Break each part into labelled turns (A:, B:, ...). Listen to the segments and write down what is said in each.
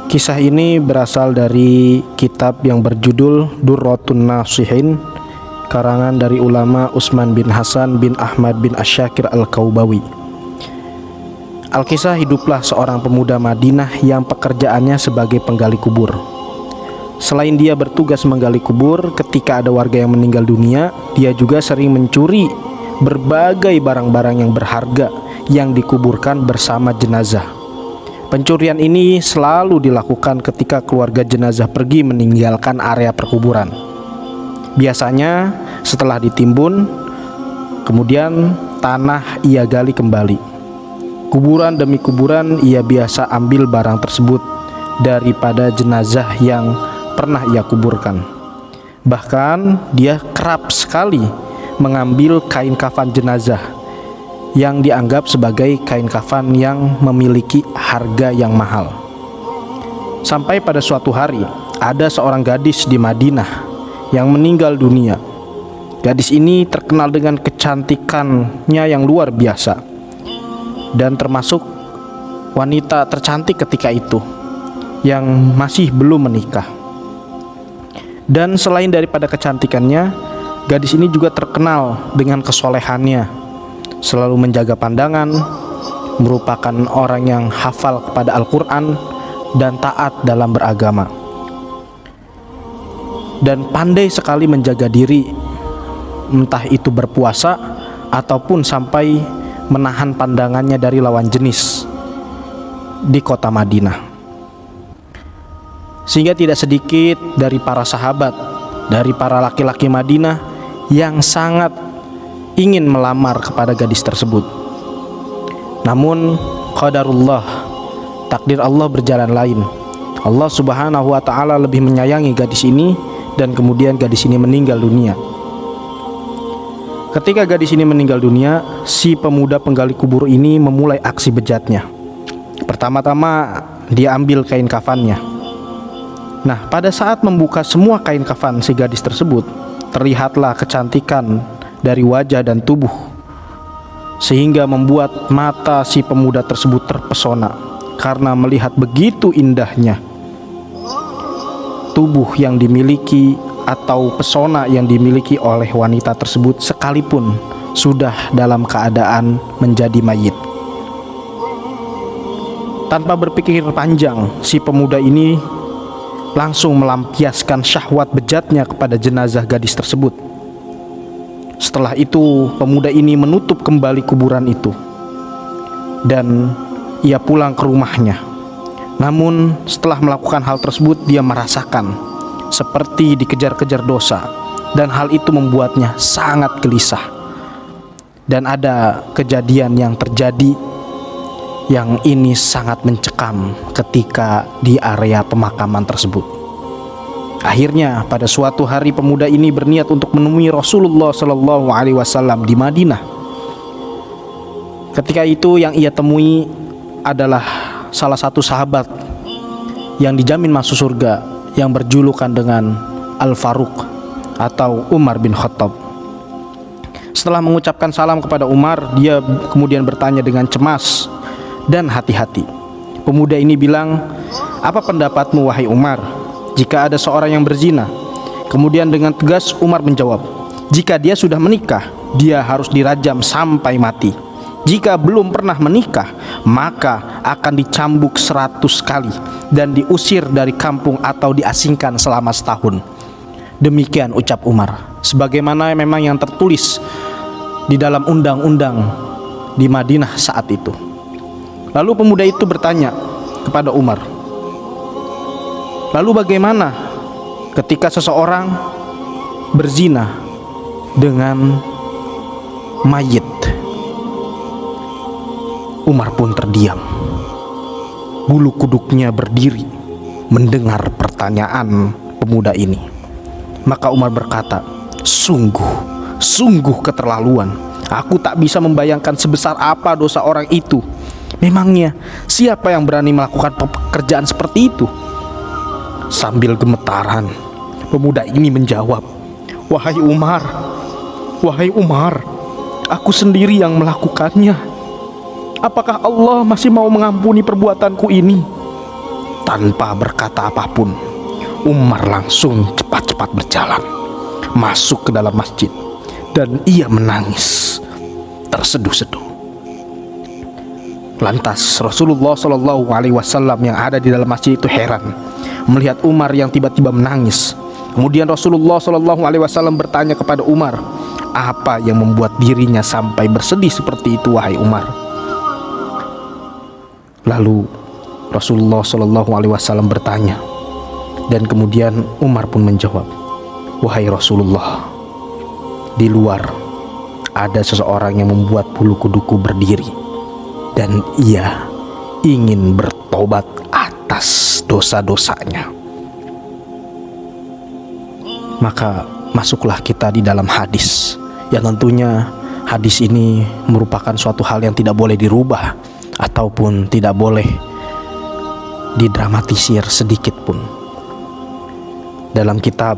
A: Kisah ini berasal dari kitab yang berjudul Durratun Nasihin, karangan dari ulama Utsman bin Hasan bin Ahmad bin Asyakir Al-Kaubawi. Al-Kisah hiduplah seorang pemuda Madinah yang pekerjaannya sebagai penggali kubur. Selain dia bertugas menggali kubur, ketika ada warga yang meninggal dunia, dia juga sering mencuri berbagai barang-barang yang berharga yang dikuburkan bersama jenazah. Pencurian ini selalu dilakukan ketika keluarga jenazah pergi meninggalkan area perkuburan. Biasanya setelah ditimbun, kemudian tanah ia gali kembali. Kuburan demi kuburan ia biasa ambil barang tersebut daripada jenazah yang pernah ia kuburkan. Bahkan dia kerap sekali mengambil kain kafan jenazah yang dianggap sebagai kain kafan yang memiliki harga yang mahal. Sampai pada suatu hari, ada seorang gadis di Madinah yang meninggal dunia. Gadis ini terkenal dengan kecantikannya yang luar biasa dan termasuk wanita tercantik ketika itu yang masih belum menikah. Dan selain daripada kecantikannya, gadis ini juga terkenal dengan kesolehannya, selalu menjaga pandangan, merupakan orang yang hafal kepada Al-Quran dan taat dalam beragama, dan pandai sekali menjaga diri, entah itu berpuasa ataupun sampai menahan pandangannya dari lawan jenis di kota Madinah. Sehingga tidak sedikit dari para sahabat, dari para laki-laki Madinah yang sangat ingin melamar kepada gadis tersebut. Namun qadarullah, takdir Allah berjalan lain. Allah Subhanahu wa ta'ala lebih menyayangi gadis ini, dan kemudian gadis ini meninggal dunia. Ketika gadis ini meninggal dunia, si pemuda penggali kubur ini memulai aksi bejatnya. Pertama-tama dia ambil kain kafannya. Nah, pada saat membuka semua kain kafan si gadis tersebut, terlihatlah kecantikan dari wajah dan tubuh, sehingga membuat mata si pemuda tersebut terpesona karena melihat begitu indahnya tubuh yang dimiliki atau pesona yang dimiliki oleh wanita tersebut, sekalipun sudah dalam keadaan menjadi mayit. Tanpa berpikir panjang, si pemuda ini langsung melampiaskan syahwat bejatnya kepada jenazah gadis tersebut. Setelah itu, pemuda ini menutup kembali kuburan itu dan ia pulang ke rumahnya. Namun setelah melakukan hal tersebut, dia merasakan seperti dikejar-kejar dosa, dan hal itu membuatnya sangat gelisah. Dan ada kejadian yang terjadi yang ini sangat mencekam ketika di area pemakaman tersebut. Akhirnya pada suatu hari pemuda ini berniat untuk menemui Rasulullah Shallallahu Alaihi Wasallam di Madinah. Ketika itu yang ia temui adalah salah satu sahabat yang dijamin masuk surga, yang berjulukan dengan Al-Faruq atau Umar bin Khattab. Setelah mengucapkan salam kepada Umar, dia kemudian bertanya dengan cemas dan hati-hati. Pemuda ini bilang, "Apa pendapatmu wahai Umar, jika ada seorang yang berzina?" Kemudian dengan tegas Umar menjawab, "Jika dia sudah menikah, dia harus dirajam sampai mati. Jika belum pernah menikah, maka akan dicambuk 100 kali dan diusir dari kampung atau diasingkan selama setahun." Demikian ucap Umar, sebagaimana memang yang tertulis di dalam undang-undang di Madinah saat itu. Lalu pemuda itu bertanya kepada Umar, "Lalu bagaimana ketika seseorang berzina dengan mayit?" Umar pun terdiam. Bulu kuduknya berdiri mendengar pertanyaan pemuda ini. Maka Umar berkata, Sungguh keterlaluan. Aku tak bisa membayangkan sebesar apa dosa orang itu. Memangnya siapa yang berani melakukan pekerjaan seperti itu?" Sambil gemetaran, pemuda ini menjawab, Wahai Umar, aku sendiri yang melakukannya. Apakah Allah masih mau mengampuni perbuatanku ini?" Tanpa berkata apapun, Umar langsung cepat-cepat berjalan masuk ke dalam masjid, dan ia menangis terseduh-seduh. Lantas Rasulullah SAW yang ada di dalam masjid itu heran melihat Umar yang tiba-tiba menangis. Kemudian Rasulullah SAW bertanya kepada Umar, apa yang membuat dirinya sampai bersedih seperti itu, wahai Umar? Lalu Rasulullah SAW bertanya, dan kemudian Umar pun menjawab, wahai Rasulullah, di luar ada seseorang yang membuat bulu kuduku berdiri, dan ia ingin bertobat atas dosa-dosanya. Maka masuklah kita di dalam hadis, yang tentunya hadis ini merupakan suatu hal yang tidak boleh dirubah ataupun tidak boleh didramatisir sedikit pun. Dalam kitab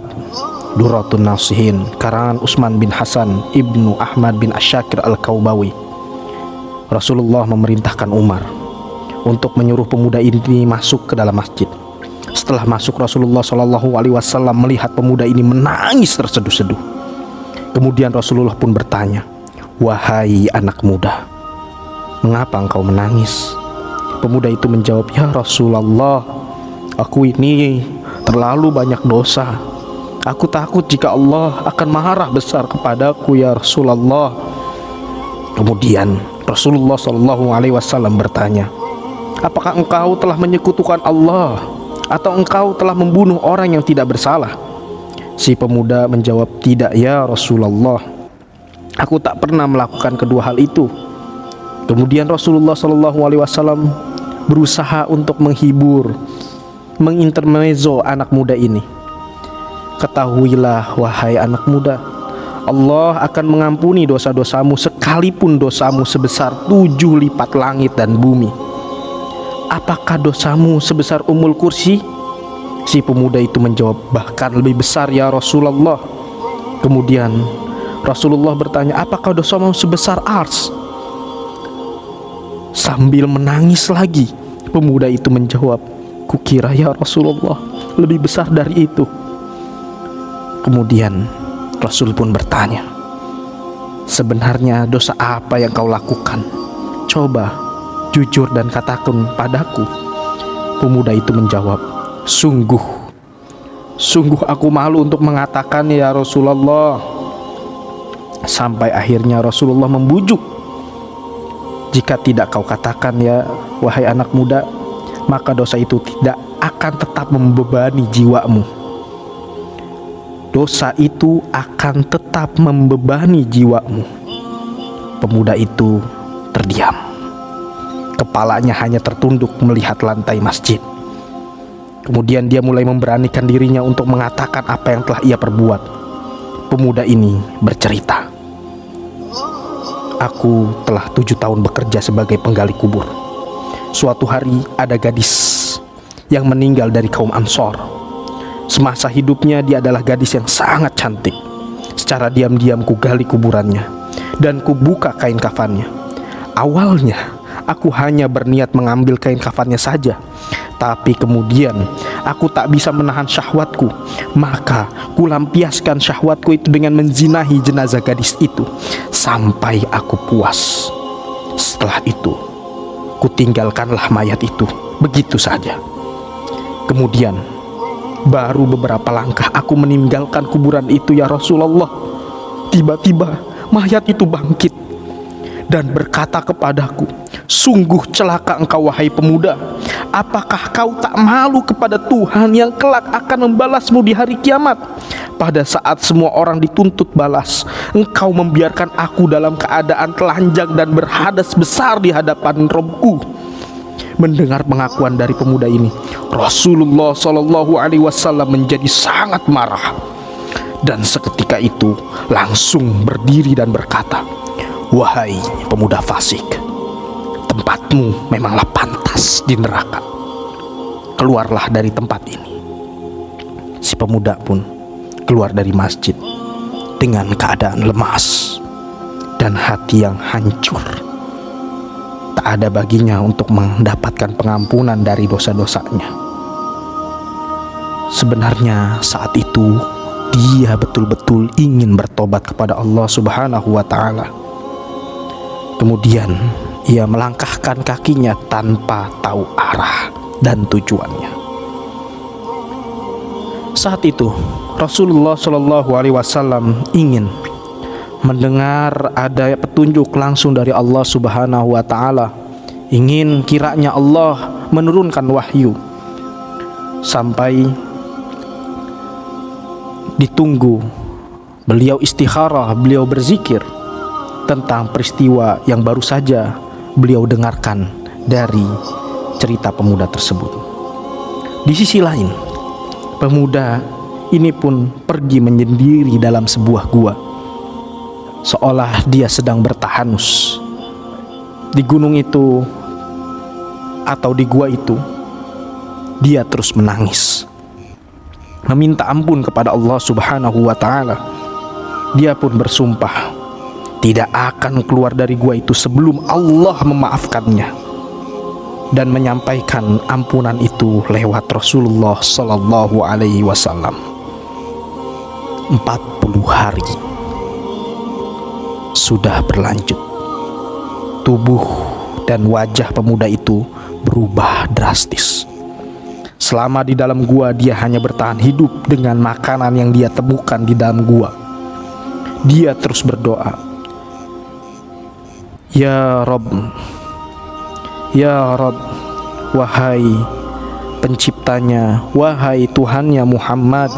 A: Durratun Nasihin karangan Utsman bin Hasan ibnu Ahmad bin Asyakir al-Kaubawi, Rasulullah memerintahkan Umar untuk menyuruh pemuda ini masuk ke dalam masjid. Setelah masuk, Rasulullah SAW melihat pemuda ini menangis terseduh-seduh. Kemudian Rasulullah pun bertanya, wahai anak muda, mengapa engkau menangis? Pemuda itu menjawab, ya Rasulullah, aku ini terlalu banyak dosa. Aku takut jika Allah akan marah besar kepadaku, ya Rasulullah. Kemudian Rasulullah SAW bertanya, apakah engkau telah menyekutukan Allah, atau engkau telah membunuh orang yang tidak bersalah? Si pemuda menjawab, tidak ya Rasulullah, aku tak pernah melakukan kedua hal itu. Kemudian Rasulullah SAW berusaha untuk menghibur, mengintermezzo anak muda ini. Ketahuilah wahai anak muda, Allah akan mengampuni dosa-dosamu sekalipun dosamu sebesar 7 lipat langit dan bumi. Apakah dosamu sebesar Ummul Kursi? Si pemuda itu menjawab, bahkan lebih besar ya Rasulullah. Kemudian Rasulullah bertanya, apakah dosamu sebesar Ars? Sambil menangis lagi, pemuda itu menjawab, kukira ya Rasulullah lebih besar dari itu. Kemudian Rasul pun bertanya, sebenarnya dosa apa yang kau lakukan? Coba jujur dan katakan padaku. Pemuda itu menjawab, sungguh aku malu untuk mengatakan ya Rasulullah. Sampai akhirnya Rasulullah membujuk, jika tidak kau katakan ya wahai anak muda, maka dosa itu tidak akan tetap membebani jiwamu. Dosa itu akan tetap membebani jiwamu. Pemuda itu terdiam. Kepalanya hanya tertunduk melihat lantai masjid. Kemudian dia mulai memberanikan dirinya untuk mengatakan apa yang telah ia perbuat. Pemuda ini bercerita, aku telah 7 tahun bekerja sebagai penggali kubur. Suatu hari ada gadis yang meninggal dari kaum Ansor. Semasa hidupnya dia adalah gadis yang sangat cantik. Secara diam-diam ku gali kuburannya dan ku buka kain kafannya. Awalnya aku hanya berniat mengambil kain kafannya saja, tapi kemudian aku tak bisa menahan syahwatku. Maka ku lampiaskan syahwatku itu dengan menzinahi jenazah gadis itu sampai aku puas. Setelah itu ku tinggalkanlah mayat itu begitu saja. Kemudian baru beberapa langkah aku meninggalkan kuburan itu ya Rasulullah. Tiba-tiba mayat itu bangkit dan berkata kepadaku, sungguh celaka engkau wahai pemuda. Apakah kau tak malu kepada Tuhan yang kelak akan membalasmu di hari kiamat? Pada saat semua orang dituntut balas, engkau membiarkan aku dalam keadaan telanjang dan berhadas besar di hadapan Robku. Mendengar pengakuan dari pemuda ini, Rasulullah SAW menjadi sangat marah, dan seketika itu langsung berdiri dan berkata, wahai pemuda fasik, tempatmu memanglah pantas di neraka. Keluarlah dari tempat ini. Si pemuda pun keluar dari masjid dengan keadaan lemas dan hati yang hancur. Tak ada baginya untuk mendapatkan pengampunan dari dosa-dosanya. Sebenarnya saat itu dia betul-betul ingin bertobat kepada Allah Subhanahu wa Ta'ala. Kemudian ia melangkahkan kakinya tanpa tahu arah dan tujuannya. Saat itu Rasulullah Shallallahu Alaihi Wasallam ingin mendengar ada petunjuk langsung dari Allah Subhanahu wa Ta'ala. Ingin kiranya Allah menurunkan wahyu. Sampai ditunggu, beliau istikharah, beliau berzikir tentang peristiwa yang baru saja beliau dengarkan dari cerita pemuda tersebut. Di sisi lain, pemuda ini pun pergi menyendiri dalam sebuah gua, seolah dia sedang bertahanus di gunung itu atau di gua itu. Dia terus menangis, meminta ampun kepada Allah Subhanahu wa Ta'ala. Dia pun bersumpah tidak akan keluar dari gua itu sebelum Allah memaafkannya, dan menyampaikan ampunan itu lewat Rasulullah Sallallahu Alaihi Wasallam. 40 hari sudah berlanjut. Tubuh dan wajah pemuda itu berubah drastis. Selama di dalam gua, dia hanya bertahan hidup dengan makanan yang dia temukan di dalam gua. Dia terus berdoa, Ya Rabb, Ya Rabb, wahai penciptanya, wahai Tuhannya Muhammad,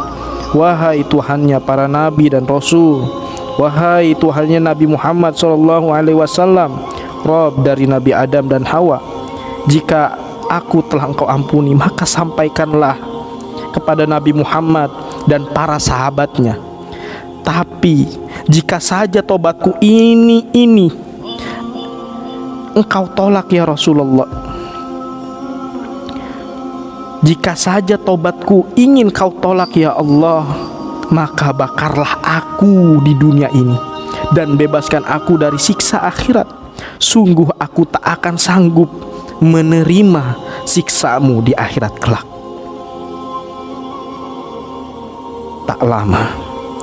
A: wahai Tuhannya para nabi dan rasul, wahai Tuhannya Nabi Muhammad Sallallahu Alaihi Wasallam, Rabb dari Nabi Adam dan Hawa, jika aku telah Engkau ampuni, maka sampaikanlah kepada Nabi Muhammad dan para sahabatnya. Tapi jika saja tobatku ini Engkau tolak ya Rasulullah, jika saja tobatku ingin Kau tolak ya Allah, maka bakarlah aku di dunia ini dan bebaskan aku dari siksa akhirat. Sungguh aku tak akan sanggup menerima siksamu di akhirat kelak. Tak lama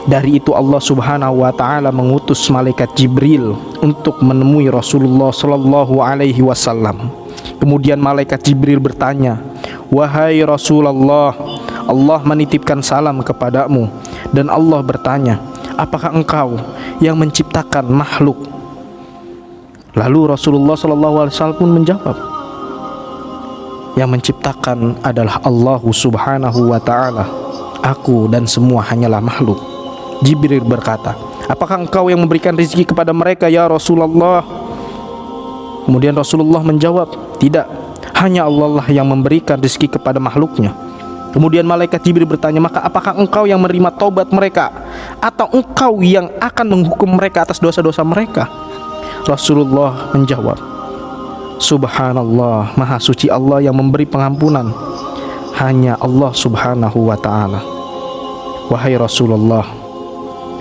A: dari itu Allah Subhanahu wa Ta'ala mengutus malaikat Jibril untuk menemui Rasulullah Sallallahu Alaihi Wasallam. Kemudian malaikat Jibril bertanya, wahai Rasulullah, Allah menitipkan salam kepadamu. Dan Allah bertanya, apakah engkau yang menciptakan makhluk? Lalu Rasulullah Sallallahu Alaihi Wasallam pun menjawab, yang menciptakan adalah Allah Subhanahu wa Ta'ala. Aku dan semua hanyalah makhluk. Jibril berkata, apakah engkau yang memberikan rezeki kepada mereka ya Rasulullah? Kemudian Rasulullah menjawab, tidak, hanya Allah lah yang memberikan rezeki kepada makhluknya. Kemudian malaikat Jibril bertanya, maka apakah engkau yang menerima taubat mereka, atau engkau yang akan menghukum mereka atas dosa-dosa mereka? Rasulullah menjawab, Subhanallah, maha suci Allah yang memberi pengampunan, hanya Allah Subhanahu wa Ta'ala. Wahai Rasulullah,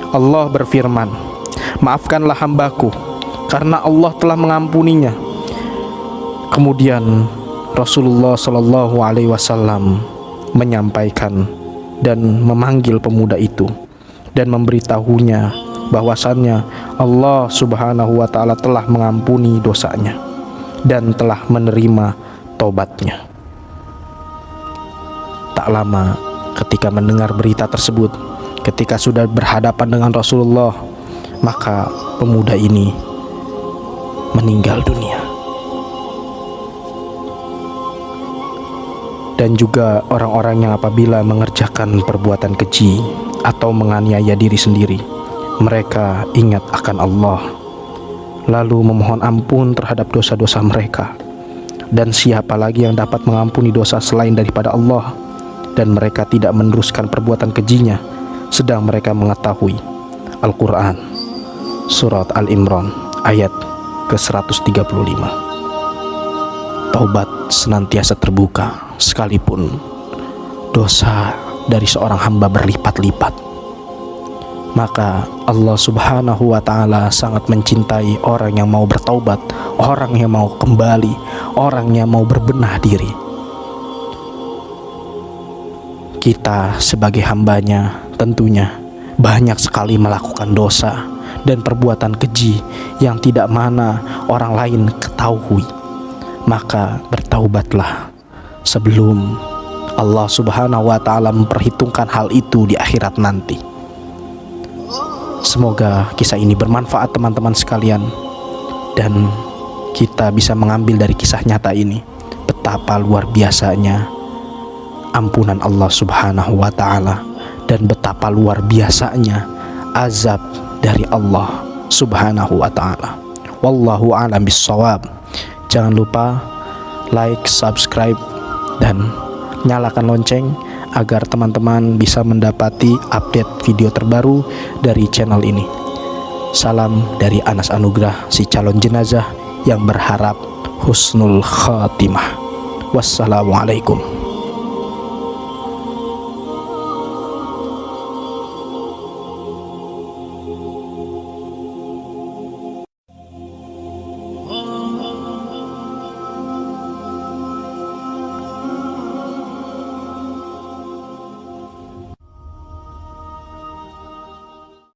A: Allah berfirman, maafkanlah hambaku karena Allah telah mengampuninya. Kemudian Rasulullah Sallallahu Alaihi Wasallam menyampaikan dan memanggil pemuda itu dan memberitahunya bahwasannya Allah Subhanahu wa Ta'ala telah mengampuni dosanya dan telah menerima tobatnya. Tak lama ketika mendengar berita tersebut, ketika sudah berhadapan dengan Rasulullah, maka pemuda ini meninggal dunia. Dan juga orang-orang yang apabila mengerjakan perbuatan keji atau menganiaya diri sendiri, mereka ingat akan Allah, lalu memohon ampun terhadap dosa-dosa mereka. Dan siapa lagi yang dapat mengampuni dosa selain daripada Allah? Dan mereka tidak meneruskan perbuatan kejinya, sedang mereka mengetahui Al-Quran Surat Al-Imran ayat ke-135. Taubat senantiasa terbuka sekalipun dosa dari seorang hamba berlipat-lipat. Maka Allah Subhanahu wa Ta'ala sangat mencintai orang yang mau bertaubat, orang yang mau kembali, orang yang mau berbenah diri. Kita sebagai hambanya tentunya banyak sekali melakukan dosa dan perbuatan keji yang tidak mana orang lain ketahui. Maka bertaubatlah sebelum Allah Subhanahu wa ta'ala memperhitungkan hal itu di akhirat nanti. Semoga kisah ini bermanfaat teman-teman sekalian, dan kita bisa mengambil dari kisah nyata ini betapa luar biasanya ampunan Allah Subhanahu wa ta'ala, dan betapa luar biasanya azab dari Allah Subhanahu wa ta'ala. Wallahu a'lam bissawab. Jangan lupa like, subscribe, dan nyalakan lonceng agar teman-teman bisa mendapati update video terbaru dari channel ini. Salam dari Anas Anugrah, si calon jenazah yang berharap husnul khatimah. Wassalamualaikum.